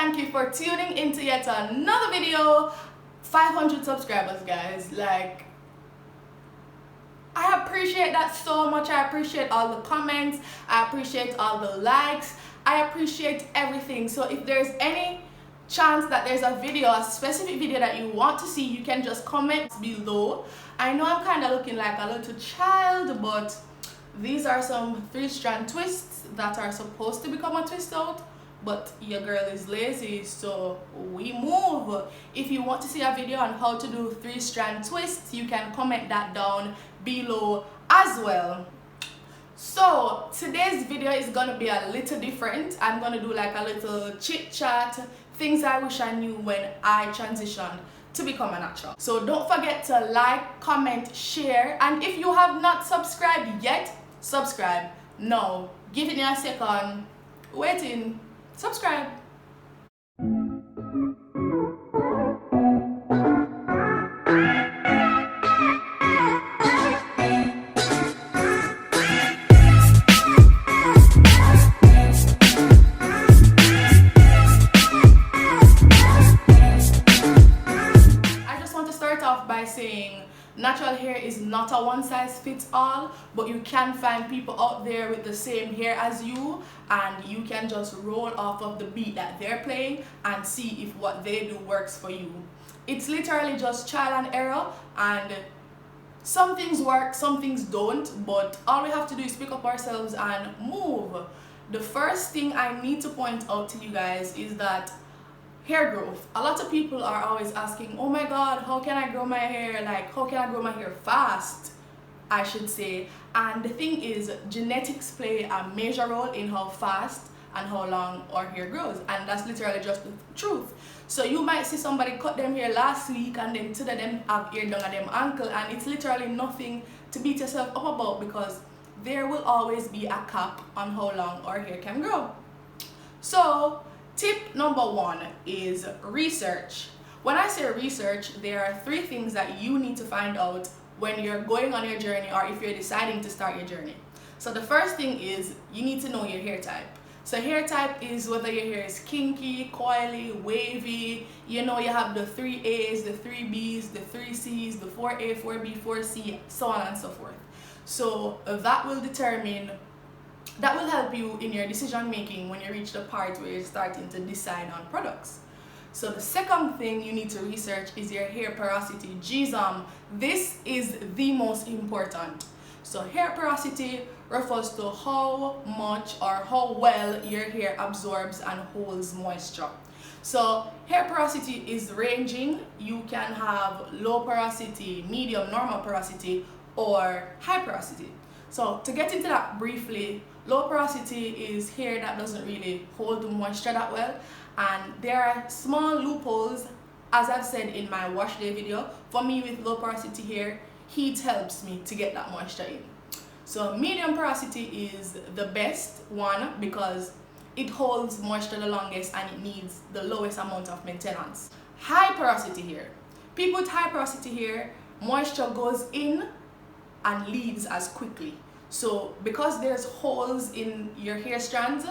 thank you for tuning into yet another video. 500 subscribers, guys. Like, I appreciate that so much. I appreciate all the comments. I appreciate all the likes. I appreciate everything. So if there's any chance that there's a video, a specific video that you want to see, you can just comment below. I know I'm kind of looking like a little child, but these are some 3-strand twists that are supposed to become a twist out, but your girl is lazy, so we move. If you want to see a video on how to do 3-strand twists, you can comment that down below as well. So today's video is gonna be a little different. I'm gonna do like a little chit chat, things I wish I knew when I transitioned to become a natural. So don't forget to like, comment, share, and if you have not subscribed yet, subscribe now. Give it a second. Waiting. Subscribe. Saying natural hair is not a one-size-fits-all, but you can find people out there with the same hair as you, and you can just roll off of the beat that they're playing and see if what they do works for you. It's literally just trial and error, and some things work, some things don't, but all we have to do is pick up ourselves and move. The first thing I need to point out to you guys is that hair growth. A lot of people are always asking, oh my god, how can I grow my hair? Like, how can I grow my hair fast, I should say. And the thing is, genetics play a major role in how fast and how long our hair grows, and that's literally just the truth. So you might see somebody cut them hair last week and then today them have hair down at them ankle, and it's literally nothing to beat yourself up about, because there will always be a cap on how long our hair can grow. So tip number 1 is research. When I say research, there are 3 things that you need to find out when you're going on your journey, or if you're deciding to start your journey. So the first thing is you need to know your hair type. So hair type is whether your hair is kinky, coily, wavy. You know, you have the 3 A's, the 3 B's, the 3 C's, the 4A, 4B, 4C, so on and so forth. So that will help you in your decision making when you reach the part where you're starting to decide on products. So the second thing you need to research is your hair porosity. This is the most important. So hair porosity refers to how much or how well your hair absorbs and holds moisture. So hair porosity is ranging. You can have low porosity, medium, normal porosity, or high porosity. So to get into that briefly, low porosity is hair that doesn't really hold the moisture that well, and there are small loopholes. As I've said in my wash day video, for me with low porosity hair, heat helps me to get that moisture in. So medium porosity is the best one because it holds moisture the longest and it needs the lowest amount of maintenance. High porosity hair. People with high porosity hair, moisture goes in and leaves as quickly. So because there's holes in your hair strands,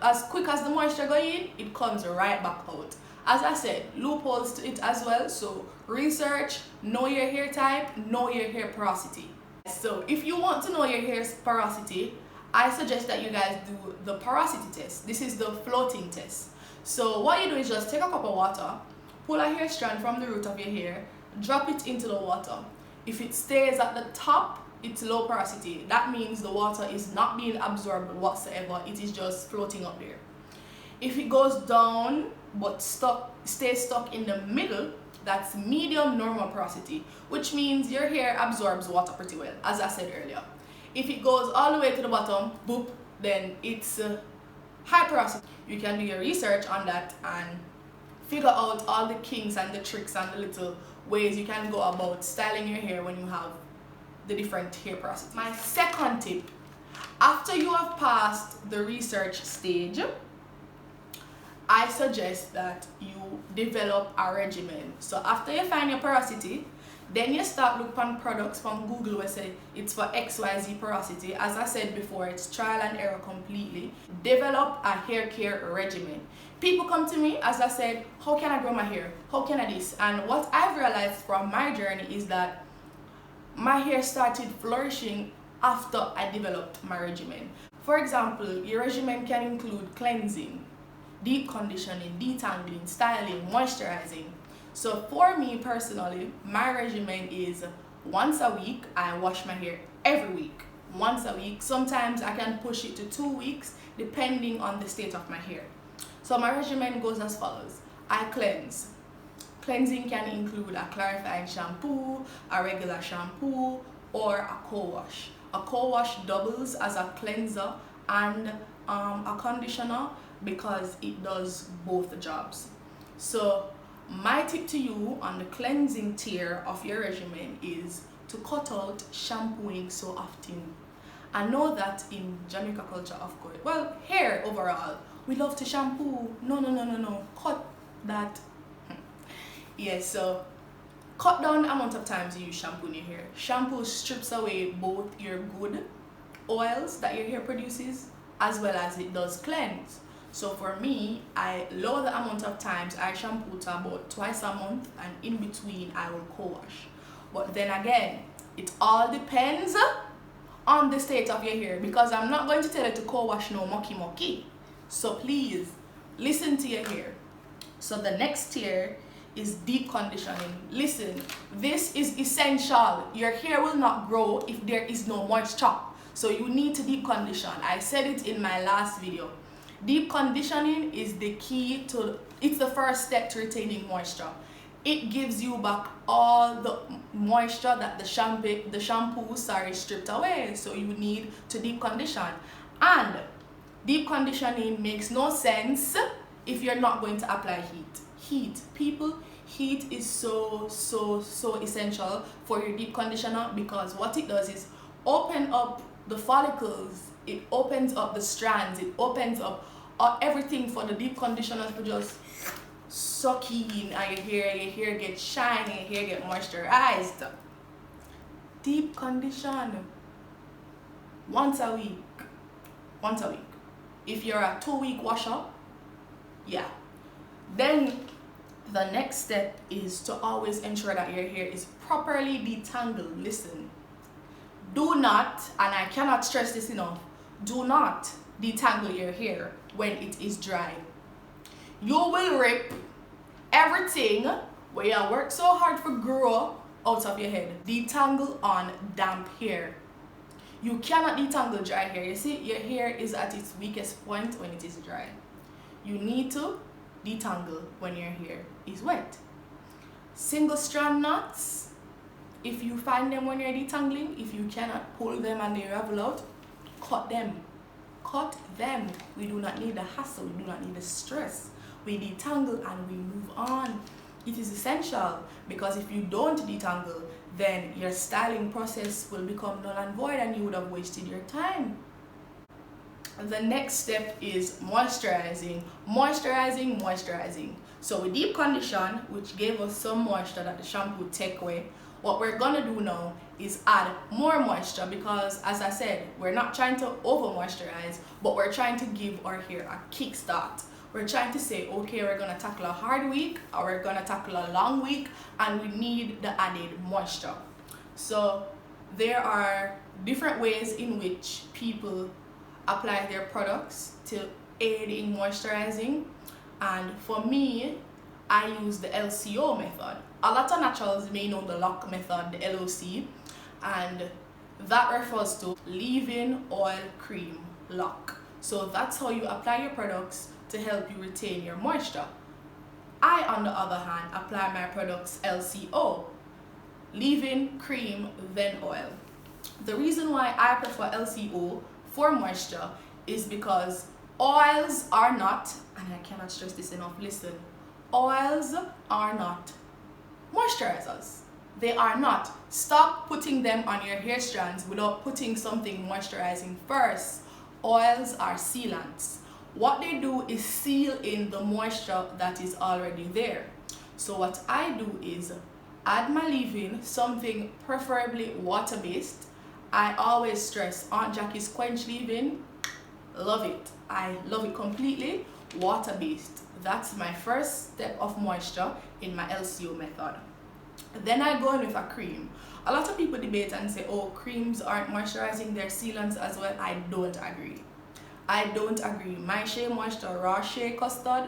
as quick as the moisture goes in, it comes right back out. As I said, loopholes to it as well. So research, know your hair type, know your hair porosity. So if you want to know your hair's porosity, I suggest that you guys do the porosity test. This is the floating test. So what you do is just take a cup of water, pull a hair strand from the root of your hair, drop it into the water. If it stays at the top, it's low porosity. That means the water is not being absorbed whatsoever. It is just floating up there. If it goes down but stays stuck in the middle, that's medium normal porosity, which means your hair absorbs water pretty well, as I said earlier. If it goes all the way to the bottom, boop, then it's high porosity. You can do your research on that and figure out all the kinks and the tricks and the little ways you can go about styling your hair when you have the different hair porosity. My second tip, after you have passed the research stage, I suggest that you develop a regimen. So after you find your porosity, Then you start look on products from Google where say it's for XYZ porosity. As I said before, it's trial and error completely. Develop a hair care regimen. People come to me, as I said, how can I grow my hair? How can I this? And what I've realized from my journey is that my hair started flourishing after I developed my regimen. For example, your regimen can include cleansing, deep conditioning, detangling, styling, moisturizing. So for me personally, my regimen is once a week. I wash my hair every week, once a week. Sometimes I can push it to 2 weeks depending on the state of my hair. So my regimen goes as follows. I cleanse. Cleansing can include a clarifying shampoo, a regular shampoo, or a co-wash. A co-wash doubles as a cleanser and a conditioner because it does both jobs. So my tip to you on the cleansing tier of your regimen is to cut out shampooing so often. I know that in Jamaica culture, of course, well, hair overall, we love to shampoo. No. Cut that. Yes, so cut down the amount of times you use shampoo in your hair. Shampoo strips away both your good oils that your hair produces as well as it does cleanse. So for me, I lower the amount of times I shampoo to about twice a month, and in between I will co-wash. But then again, it all depends on the state of your hair, because I'm not going to tell you to co-wash no mucky. So please listen to your hair. So the next tier is deep conditioning. Listen, this is essential. Your hair will not grow if there is no moisture. So you need to deep condition. I said it in my last video. Deep conditioning is the key to, it's the first step to retaining moisture. It gives you back all the moisture that the shampoo stripped away. So you need to deep condition. And deep conditioning makes no sense if you're not going to apply heat. People, heat is so essential for your deep conditioner, because what it does is open up the follicles, it opens up the strands, it opens up everything for the deep conditioner to just suck in, and your hair gets shiny, your hair get moisturized. Deep condition once a week. If you're a 2-week washer, yeah. Then the next step is to always ensure that your hair is properly detangled. Listen, do not, and I cannot stress this enough, do not detangle your hair when it is dry. You will rip everything where you work so hard for grow out of your head. Detangle on damp hair. You cannot detangle dry hair. You see, your hair is at its weakest point when it is dry. You need to detangle when your hair is wet. Single strand knots, if you find them when you're detangling, if you cannot pull them and they ravel out, cut them. Cut them. We do not need the hassle, we do not need the stress. We detangle and we move on. It is essential, because if you don't detangle, then your styling process will become null and void and you would have wasted your time. The next step is moisturizing. Moisturizing. So we deep condition, which gave us some moisture that the shampoo take away. What we're gonna do now is add more moisture, because as I said, we're not trying to over moisturize, but we're trying to give our hair a kickstart. We're trying to say, okay, we're gonna tackle a hard week, or we're gonna tackle a long week, and we need the added moisture. So there are different ways in which people apply their products to aid in moisturizing, and for me, I use the LCO method. A lot of naturals may know the LOC method, the LOC, and that refers to leave-in oil cream lock. So that's how you apply your products to help you retain your moisture. I, on the other hand, apply my products LCO, leave-in cream then oil. The reason why I prefer LCO for moisture is because oils are not, and I cannot stress this enough, listen, oils are not moisturizers. They are not. Stop putting them on your hair strands without putting something moisturizing first. Oils are sealants. What they do is seal in the moisture that is already there. So what I do is add my leave-in, something preferably water-based. I always stress Aunt Jackie's Quench leave-in, love it. I love it completely. Water-based. That's my first step of moisture in my LCO method. Then I go in with a cream. A lot of people debate and say, oh, creams aren't moisturizing, they're sealants as well. I don't agree. I don't agree. My Shea Moisture Raw Shea Custard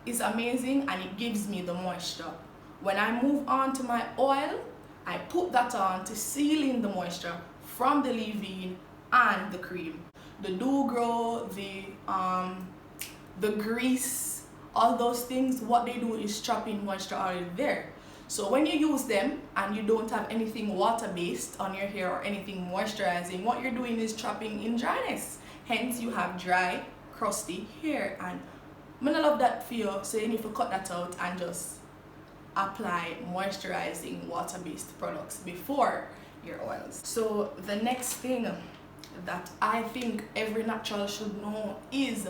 is amazing and it gives me the moisture. When I move on to my oil, I put that on to seal in the moisture from the leave-in and the cream. The Dew Grow, the grease, all those things, what they do is trap in moisture already there. So when you use them and you don't have anything water-based on your hair or anything moisturizing, what you're doing is trapping in dryness. Hence, you have dry, crusty hair. And I love that for you, so you need to cut that out and just apply moisturizing water-based products before your oils. So the next thing that I think every natural should know is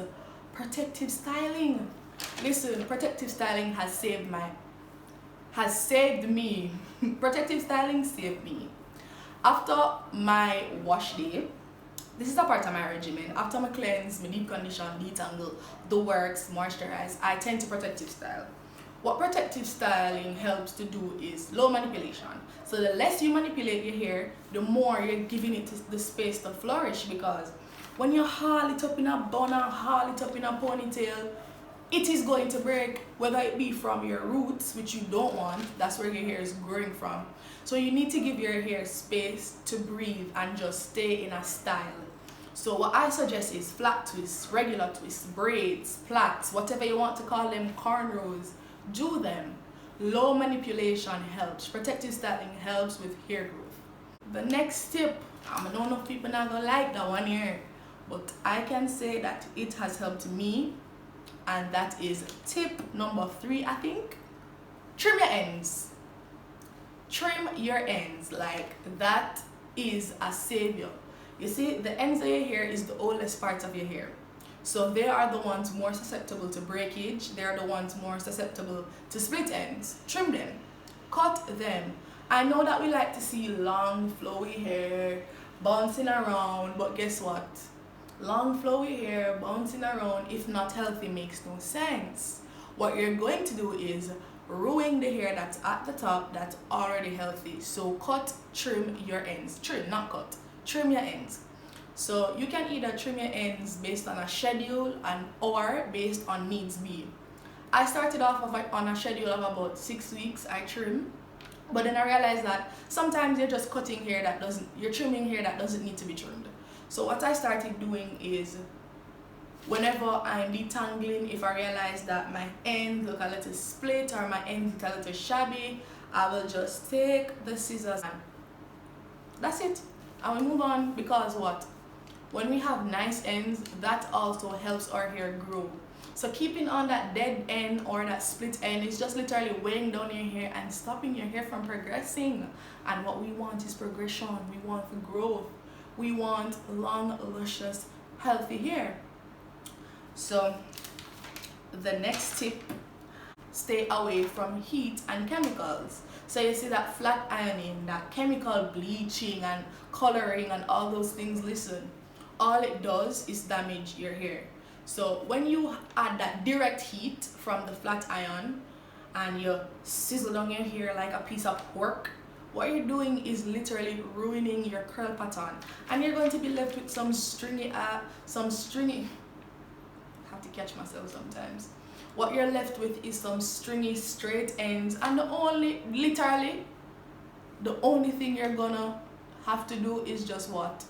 protective styling. Listen, protective styling has saved me. Protective styling saved me. After my wash day, this is a part of my regimen. After my cleanse, my deep condition, detangle, the works, moisturize, I tend to protective style. What protective styling helps to do is low manipulation. So the less you manipulate your hair, the more you're giving it the space to flourish, because when you haul it up in a bun or haul it up in a ponytail, it is going to break, whether it be from your roots, which you don't want, that's where your hair is growing from. So you need to give your hair space to breathe and just stay in a style. So what I suggest is flat twists, regular twists, braids, plaits, whatever you want to call them, cornrows, do them. Low manipulation helps. Protective styling helps with hair growth. The next tip, I don't know if people not gonna like that one here, but I can say that it has helped me, and that is tip number 3, I think. Trim your ends. Trim your ends. Like, that is a savior. You see, the ends of your hair is the oldest part of your hair. So they are the ones more susceptible to breakage. They are the ones more susceptible to split ends. Trim them. Cut them. I know that we like to see long, flowy hair bouncing around, but guess what? Long, flowy hair bouncing around, if not healthy, makes no sense. What you're going to do is ruin the hair that's at the top that's already healthy. So cut, trim your ends. Trim, not cut. Trim your ends. So you can either trim your ends based on a schedule or based on needs be. I started off on a schedule of about 6 weeks. I trim, but then I realized that sometimes you're just cutting hair you're trimming hair that doesn't need to be trimmed. So what I started doing is, whenever I'm detangling, if I realize that my ends look a little split or my ends look a little shabby, I will just take the scissors and that's it. I will move on, because what? When we have nice ends, that also helps our hair grow. So keeping on that dead end or that split end is just literally weighing down your hair and stopping your hair from progressing. And what we want is progression. We want the growth. We want long, luscious, healthy hair. So the next tip, stay away from heat and chemicals. So you see that flat ironing, that chemical bleaching and coloring and all those things, listen, all it does is damage your hair. So when you add that direct heat from the flat iron and you sizzle down your hair like a piece of pork, what you're doing is literally ruining your curl pattern, and you're going to be left with some stringy, I have to catch myself sometimes. What you're left with is some stringy straight ends, and literally the only thing you're gonna have to do is just what?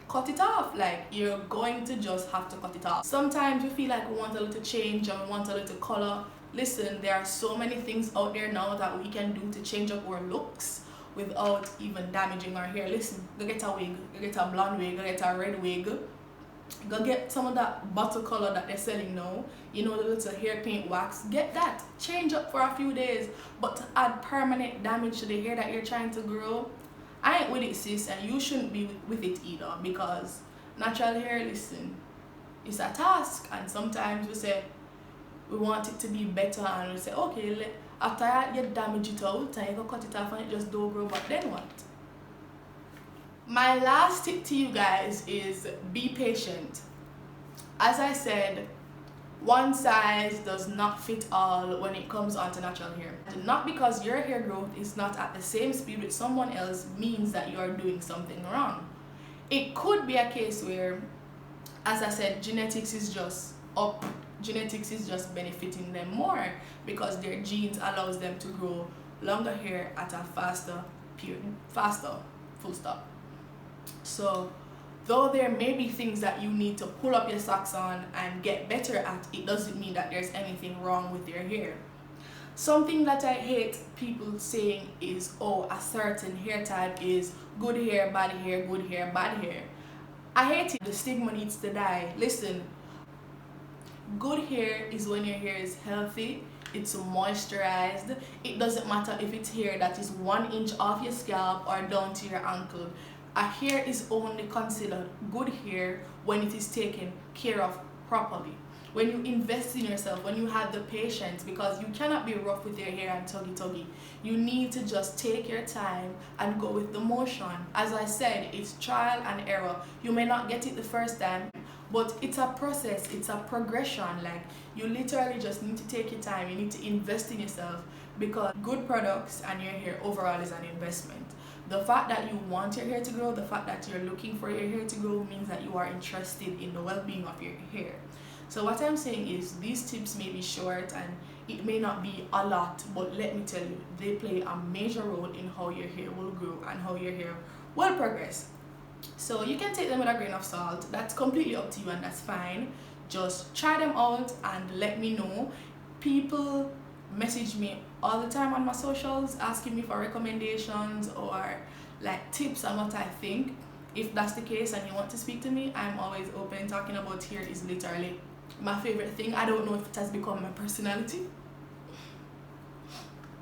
Cut it off. Like, you're going to just have to cut it off. Sometimes we feel like we want a little change or we want a little color. Listen, there are so many things out there now that we can do to change up our looks without even damaging our hair. Listen, go get a wig, go get a blonde wig, go get a red wig, go get some of that bottle color that they're selling now, you know, the little hair paint wax. Get that, change up for a few days, but to add permanent damage to the hair that you're trying to grow, I ain't with it, sis, and you shouldn't be with it either, because natural hair, listen, it's a task, and sometimes we say we want it to be better, and we say, okay, After that, you damage it out and you go cut it off and it just don't grow, but then what? My last tip to you guys is be patient. As I said, one size does not fit all when it comes onto natural hair. Not because your hair growth is not at the same speed with someone else means that you are doing something wrong. It could be a case where, as I said, genetics is just up. Genetics is just benefiting them more because their genes allows them to grow longer hair at a faster period, full stop. So though there may be things that you need to pull up your socks on and get better at, it doesn't mean that there's anything wrong with your hair. Something that I hate people saying is, oh, a certain hair type is good hair, bad hair, good hair, bad hair. I hate it. The stigma needs to die. Listen, good hair is when your hair is healthy, it's moisturized. It doesn't matter if it's hair that is 1 inch off your scalp or down to your ankle. A hair is only considered good hair when it is taken care of properly. When you invest in yourself, when you have the patience, because you cannot be rough with your hair and tuggy. You need to just take your time and go with the motion. As I said, it's trial and error. You may not get it the first time, but it's a process, it's a progression. Like, you literally just need to take your time, you need to invest in yourself, because good products and your hair overall is an investment. The fact that you want your hair to grow, the fact that you're looking for your hair to grow means that you are interested in the well-being of your hair. So what I'm saying is, these tips may be short and it may not be a lot, but let me tell you, they play a major role in how your hair will grow and how your hair will progress. So you can take them with a grain of salt. That's completely up to you and that's fine. Just try them out and let me know. People message me all the time on my socials asking me for recommendations or like tips on what I think. If that's the case and you want to speak to me, I'm always open. Talking about hair is literally my favorite thing. I don't know if it has become my personality,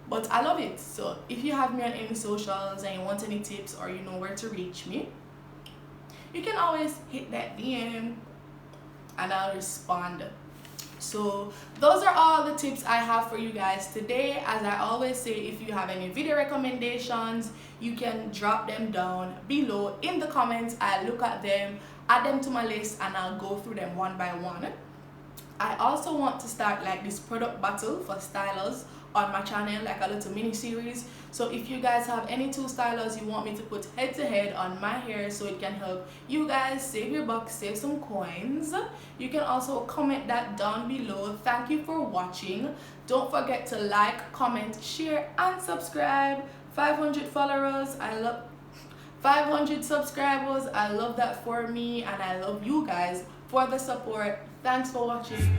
but I love it. So if you have me on any socials and you want any tips or you know where to reach me, you can always hit that DM and I'll respond. So those are all the tips I have for you guys today. As I always say, if you have any video recommendations, you can drop them down below in the comments. I'll look at them, add them to my list, and I'll go through them one by one. I also want to start like this product battle for stylers on my channel, like a little mini series. So if you guys have any 2 stylers you want me to put head to head on my hair so it can help you guys save your bucks, save some coins, you can also comment that down below. Thank you for watching. Don't forget to like, comment, share, and subscribe. 500 followers, I love 500 subscribers. I love that for me, and I love you guys for the support. Thanks for watching.